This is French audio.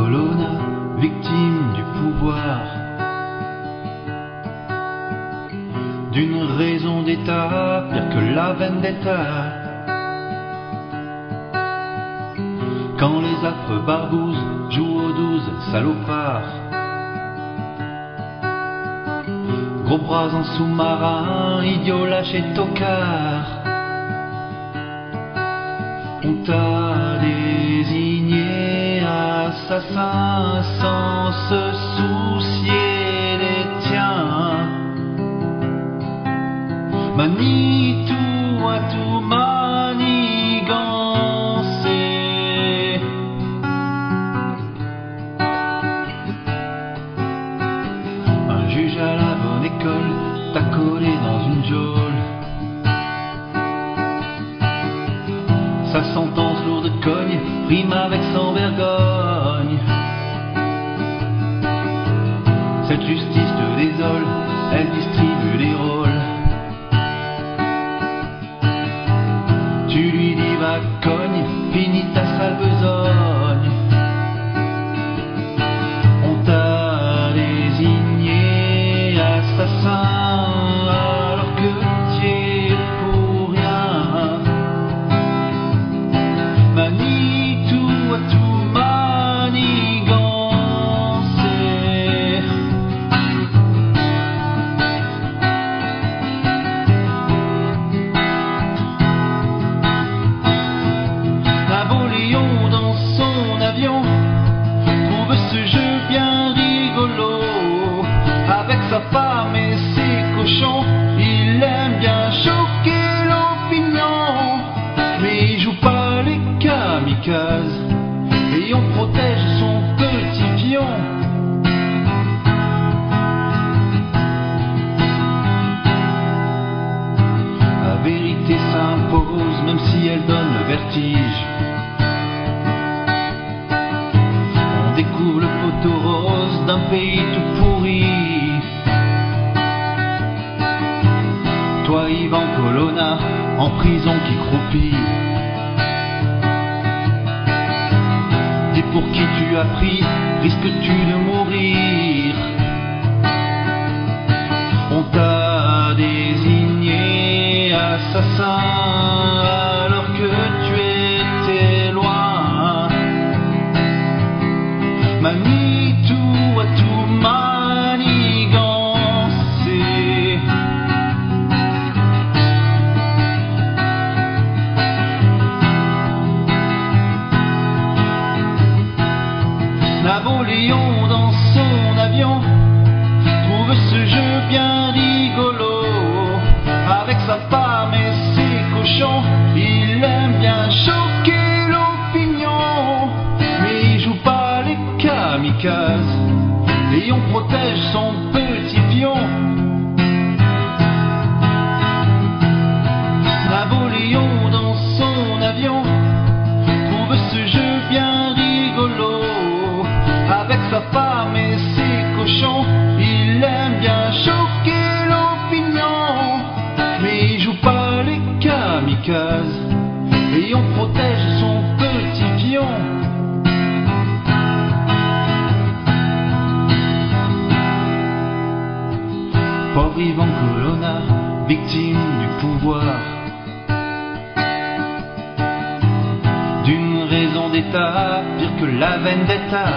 Colonna, victime du pouvoir, d'une raison d'État, pire que la vendetta. Quand les affreux barbouzes jouent aux 12 salopards, gros bras en sous-marin, idiots lâchés tocards. On t'a désigné assassin sans se soucier des tiens. Manitou à tout manigancé. Un juge à la bonne école t'a collé dans une geôle. Sa sentence lourde cogne, rime avec sans vergogne. Cette justice te désole, elle distribue les rôles. Tu lui dis va cogne, finis ta sale besogne. On t'a désigné assassin alors que tu es pour rien. Manitou à tout manigancé. Napoléon dans son avion trouve ce jeu bien rigolo. Avec sa femme et ses cochons, il aime bien choquer l'opinion. Mais il joue pas les kamikazes et on protège son petit pion. La vérité s'impose même si elle donne le vertige. On découvre le poteau rose d'un pays tout pourri. Toi Ivan Colonna, en prison qui croupit. Dis pour qui tu as pris, risques-tu de mourir? On t'a désigné assassin alors que tu étais loin. Manitou à tout manigancé. Napoléon dans son avion trouve ce jeu bien rigolo. Avec sa femme et ses cochons, il aime bien choquer l'opinion. Mais il joue pas les kamikazes et on protège son petit pion. Napoléon dans son avion trouve ce jeu bien rigolo. Avec sa femme et ses cochons, il aime bien choquer l'opinion. Mais il joue pas les kamikazes et on protège son petit pion. Pauvre Ivan Colonna, victime du pouvoir, d'une raison d'État, pire que la vendetta.